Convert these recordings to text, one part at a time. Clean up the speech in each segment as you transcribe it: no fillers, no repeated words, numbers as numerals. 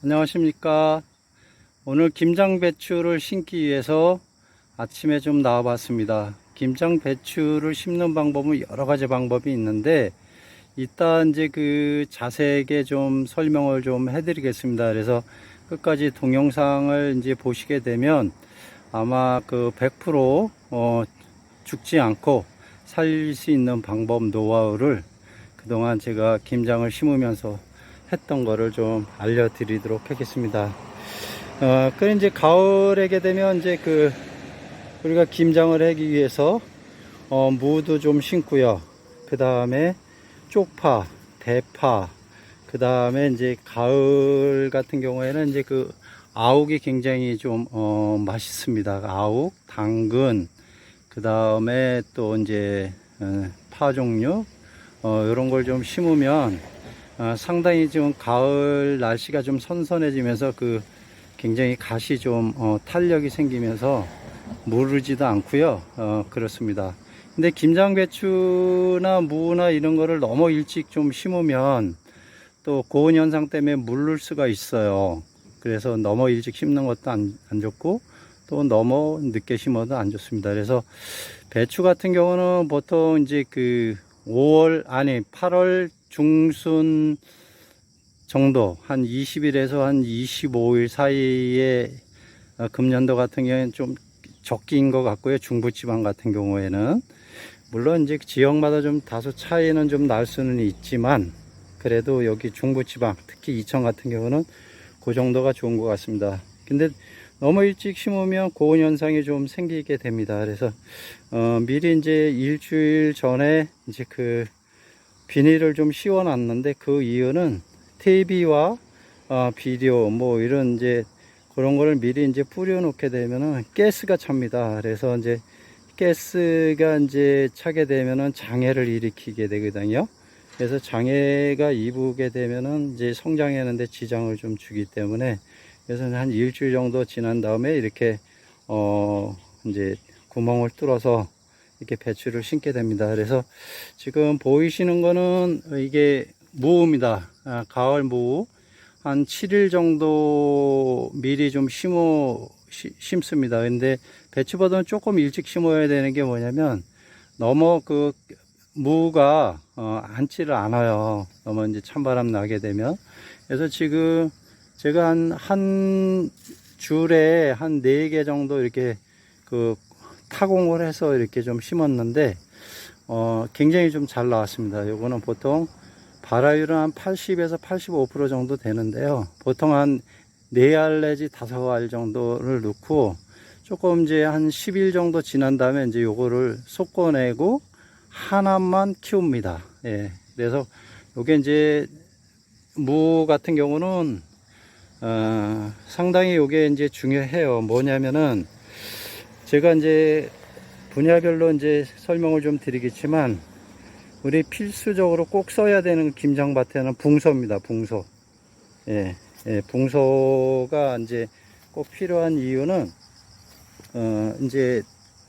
안녕하십니까. 오늘 김장배추를 심기 위해서 아침에 좀 나와 봤습니다. 김장배추를 심는 방법은 여러 가지 방법이 있는데 이따 이제 그 자세하게 좀 설명을 좀 해드리겠습니다. 그래서 끝까지 동영상을 이제 보시게 되면 아마 그 100% 죽지 않고 살릴 수 있는 방법 노하우를 그동안 제가 김장을 심으면서 했던 거를 좀 알려드리도록 하겠습니다. 그 이제 가을에게 되면 이제 우리가 김장을 하기 위해서 무도 좀 심고요. 그 다음에 쪽파, 대파, 그 다음에 이제 가을 같은 경우에는 이제 아욱이 굉장히 좀 맛있습니다. 아욱, 당근, 그 다음에 또 이제 파 종류 이런 걸 좀 심으면 상당히 좀 가을 날씨가 좀 선선해지면서 굉장히 갓이 좀 탄력이 생기면서 무르지도 않고요. 그렇습니다. 근데 김장배추나 무나 이런 거를 너무 일찍 좀 심으면 또 고온 현상 때문에 물를 수가 있어요. 그래서 너무 일찍 심는 것도 안 좋고 또 너무 늦게 심어도 안 좋습니다. 그래서 배추 같은 경우는 보통 이제 8월 중순 정도 한 20일에서 한 25일 사이에 금년도 같은 경우에는 좀 적기인 것 같고요. 중부지방 같은 경우에는 물론 이제 지역마다 좀 다소 차이는 좀 날 수는 있지만 그래도 여기 중부지방 특히 이천 같은 경우는 그 정도가 좋은 것 같습니다. 근데 너무 일찍 심으면 고온 현상이 좀 생기게 됩니다. 그래서 미리 이제 일주일 전에 이제 비닐을 좀 씌워 놨는데 그 이유는 퇴비와 비료 뭐 이런 이제 그런 거를 미리 이제 뿌려 놓게 되면은 가스가 찹니다. 그래서 이제 가스가 이제 차게 되면은 장애를 일으키게 되거든요. 그래서 장애가 입게 되면은 이제 성장하는데 지장을 좀 주기 때문에 그래서 한 일주일 정도 지난 다음에 이렇게 이제 구멍을 뚫어서 이렇게 배추를 심게 됩니다. 그래서 지금 보이시는 거는 이게 무입니다. 가을 무. 한 7일 정도 미리 좀 심습니다. 근데 배추보다는 조금 일찍 심어야 되는 게 뭐냐면 너무 무가 앉지를 않아요. 너무 이제 찬바람 나게 되면. 그래서 지금 제가 한 줄에 한 4개 정도 이렇게 타공을 해서 이렇게 좀 심었는데 굉장히 좀 잘 나왔습니다. 요거는 보통 발화율은 한 80에서 85% 정도 되는데요. 보통 한 4알 내지 5알 정도를 넣고 조금 이제 한 10일 정도 지난 다음에 이제 요거를 솎아내고 하나만 키웁니다. 예. 그래서 요게 이제 무 같은 경우는 상당히 요게 이제 중요해요. 뭐냐면은 제가 이제 분야별로 이제 설명을 좀 드리겠지만 우리 필수적으로 꼭 써야 되는 김장밭에는 붕소입니다. 붕소. 예, 예, 붕소가 이제 꼭 필요한 이유는 이제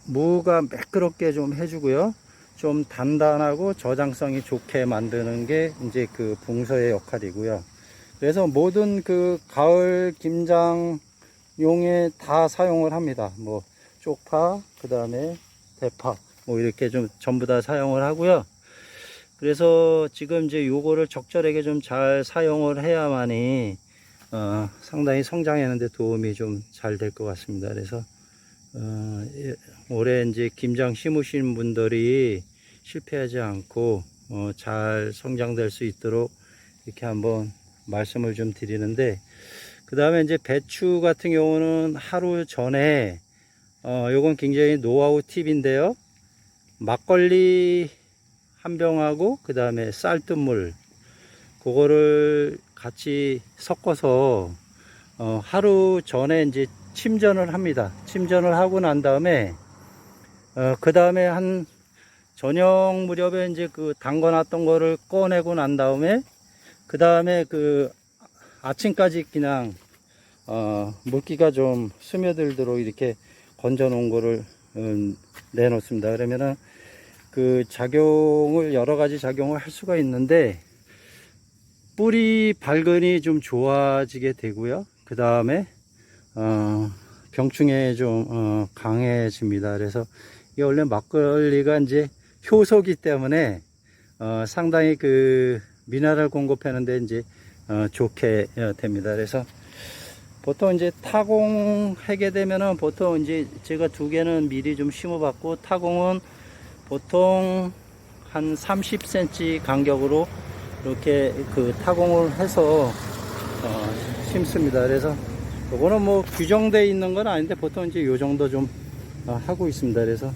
무가 매끄럽게 좀 해주고요. 좀 단단하고 저장성이 좋게 만드는 게 이제 붕소의 역할이고요. 그래서 모든 가을 김장용에 다 사용을 합니다. 뭐 쪽파, 그 다음에 대파, 뭐 이렇게 좀 전부 다 사용을 하고요. 그래서 지금 이제 요거를 적절하게 좀 잘 사용을 해야만이 상당히 성장하는데 도움이 좀 잘 될 것 같습니다. 그래서 올해 이제 김장 심으신 분들이 실패하지 않고 잘 성장될 수 있도록 이렇게 한번 말씀을 좀 드리는데, 그 다음에 이제 배추 같은 경우는 하루 전에 요건 굉장히 노하우 팁인데요. 막걸리 한 병하고 그 다음에 쌀뜨물 그거를 같이 섞어서 하루 전에 이제 침전을 합니다. 침전을 하고 난 다음에 그 다음에 한 저녁 무렵에 이제 담궈 놨던 거를 꺼내고 난 다음에 그 다음에 아침까지 그냥 물기가 좀 스며들도록 이렇게 건져 놓은 거를 내놓습니다. 그러면은 여러 가지 작용을 할 수가 있는데 뿌리 발근이 좀 좋아지게 되고요. 그 다음에 병충해 좀 강해집니다. 그래서 이게 원래 막걸리가 이제 효소기 때문에 상당히 그 미네랄 공급하는데 이제 좋게 됩니다. 그래서 보통 이제 타공하게 되면은 보통 이제 제가 두 개는 미리 좀 심어봤고, 타공은 보통 한 30cm 간격으로 이렇게 그 타공을 해서 심습니다. 그래서 이거는 뭐 규정되어 있는 건 아닌데 보통 이제 요 정도 좀 하고 있습니다. 그래서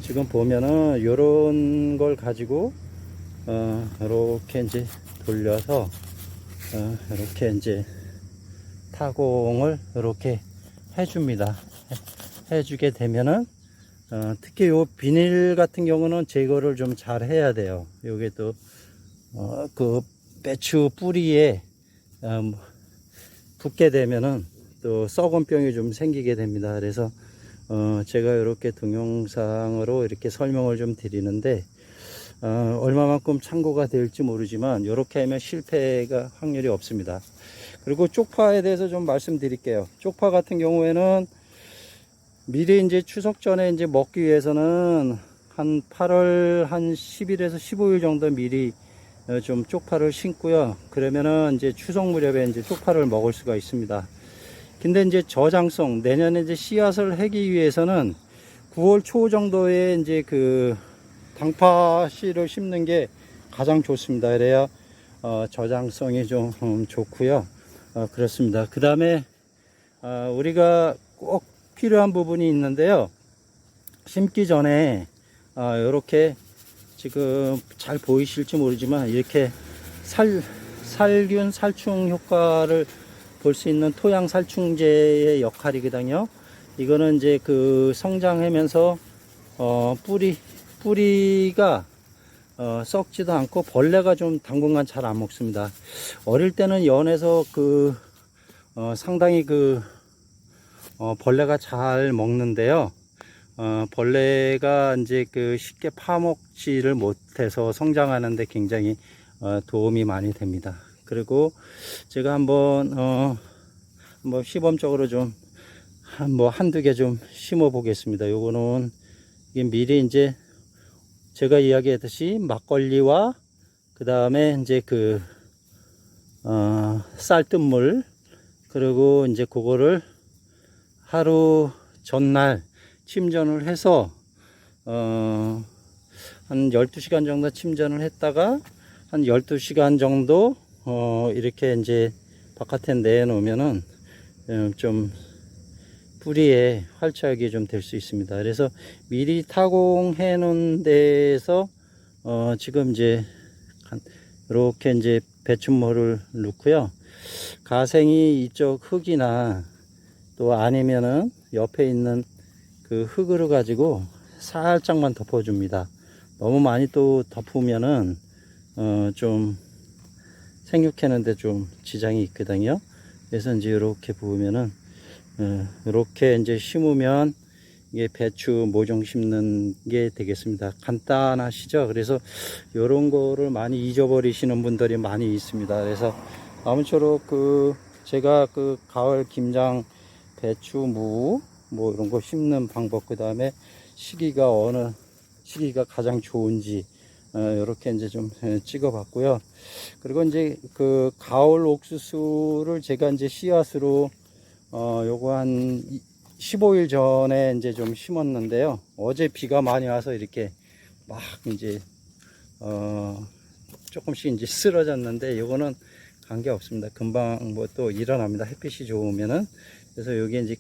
지금 보면은 요런 걸 가지고 이렇게 이제 돌려서 이렇게 이제 타공을 이렇게 해줍니다. 해주게 되면은 특히 요 비닐 같은 경우는 제거를 좀 잘 해야 돼요. 요게 또 그 배추 뿌리에 붙게 되면은 또 썩은 병이 좀 생기게 됩니다. 그래서 제가 이렇게 동영상으로 이렇게 설명을 좀 드리는데 얼마만큼 참고가 될지 모르지만 이렇게 하면 실패가 확률이 없습니다. 그리고 쪽파에 대해서 좀 말씀드릴게요. 쪽파 같은 경우에는 미리 이제 추석 전에 이제 먹기 위해서는 한 8월 한 10일에서 15일 정도 미리 좀 쪽파를 심고요. 그러면은 이제 추석 무렵에 이제 쪽파를 먹을 수가 있습니다. 근데 이제 저장성, 내년에 이제 씨앗을 하기 위해서는 9월 초 정도에 이제 그 당파 씨를 심는 게 가장 좋습니다. 그래야 저장성이 좀 좋고요. 그렇습니다. 그 다음에 우리가 꼭 필요한 부분이 있는데요. 심기 전에 이렇게 지금 잘 보이실지 모르지만 이렇게 살균 살충 효과를 볼 수 있는 토양 살충제의 역할이거든요. 이거는 이제 그 성장하면서 뿌리가 썩지도 않고 벌레가 좀 당분간 잘 안 먹습니다. 어릴 때는 연에서 그 상당히 그 벌레가 잘 먹는데요. 벌레가 이제 그 쉽게 파먹지를 못해서 성장하는데 굉장히 도움이 많이 됩니다. 그리고 제가 한번 시범적으로 좀 한두 개 좀 심어 보겠습니다. 요거는 이게 미리 이제 제가 이야기했듯이 막걸리와 그 다음에 이제 그 쌀뜨물, 그리고 이제 그거를 하루 전날 침전을 해서 한 12시간 정도 침전을 했다가 한 12시간 정도 이렇게 이제 바깥에 내놓으면은 좀 뿌리에 활착이 좀 될 수 있습니다. 그래서 미리 타공해 놓은 데에서 지금 이제 이렇게 이제 배춘모를 넣고요. 가생이 이쪽 흙이나 또 아니면은 옆에 있는 그 흙으로 가지고 살짝만 덮어줍니다. 너무 많이 또 덮으면은 좀 생육하는데 좀 지장이 있거든요. 그래서 이제 이렇게 보면은 이렇게 이제 심으면 이게 배추 모종 심는 게 되겠습니다. 간단하시죠? 그래서 이런 거를 많이 잊어버리시는 분들이 많이 있습니다. 그래서 아무쪼록 제가 가을 김장 배추 무 뭐 이런 거 심는 방법, 그 다음에 시기가 어느 시기가 가장 좋은지 이렇게 이제 좀 찍어 봤고요. 그리고 이제 그 가을 옥수수를 제가 이제 씨앗으로 요거 한 15일 전에 이제 좀 심었는데요. 어제 비가 많이 와서 이렇게 막 이제 조금씩 이제 쓰러졌는데 요거는 관계 없습니다. 금방 뭐 또 일어납니다. 햇빛이 좋으면은. 그래서 여기 이제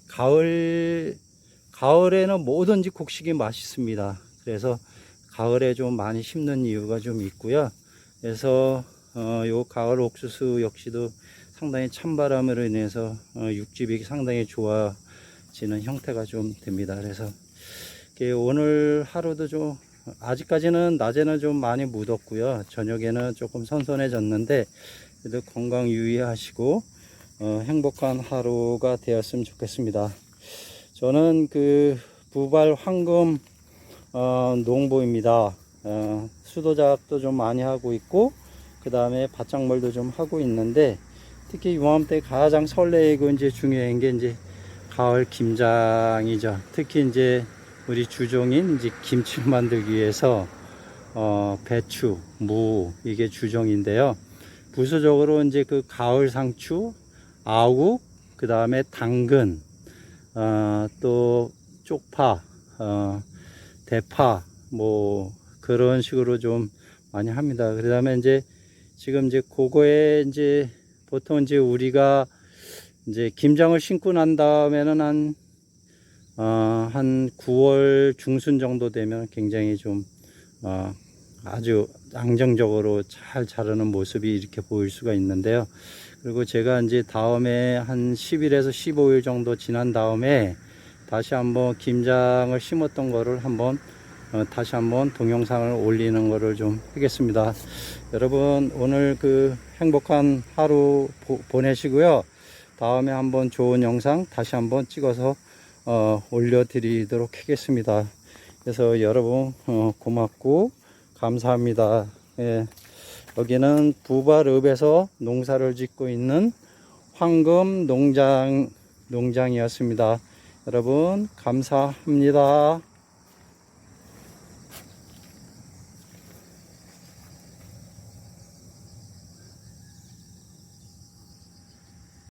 가을에는 뭐든지 곡식이 맛있습니다. 그래서 가을에 좀 많이 심는 이유가 좀 있고요. 그래서 요 가을 옥수수 역시도 상당히 찬바람으로 인해서 육즙이 상당히 좋아지는 형태가 좀 됩니다. 그래서 오늘 하루도 좀 아직까지는 낮에는 좀 많이 묻었고요. 저녁에는 조금 선선해졌는데 그래도 건강 유의하시고 행복한 하루가 되었으면 좋겠습니다. 저는 부발 황금 농부입니다. 수도작도 좀 많이 하고 있고, 그 다음에 바짝물도 좀 하고 있는데, 특히 요맘때 가장 설레이고 이제 중요한 게 이제 가을 김장이죠. 특히 이제 우리 주종인 이제 김치를 만들기 위해서 배추, 무 이게 주종인데요. 부수적으로 이제 그 가을 상추, 아욱, 그 다음에 당근, 또 쪽파, 대파, 뭐 그런 식으로 좀 많이 합니다. 그 다음에 이제 지금 이제 그거에 이제 보통 이제 우리가 이제 김장을 심고 난 다음에는 한 9월 중순 정도 되면 굉장히 좀 아주 안정적으로 잘 자라는 모습이 이렇게 보일 수가 있는데요. 그리고 제가 이제 다음에 한 10일에서 15일 정도 지난 다음에 다시 한번 김장을 심었던 거를 한번 다시 한번 동영상을 올리는 거를 좀 하겠습니다. 여러분 오늘 그 행복한 하루 보내시고요. 다음에 한번 좋은 영상 다시 한번 찍어서 올려드리도록 하겠습니다. 그래서 여러분 고맙고 감사합니다. 예, 여기는 부발읍에서 농사를 짓고 있는 황금 농장이었습니다. 여러분 감사합니다.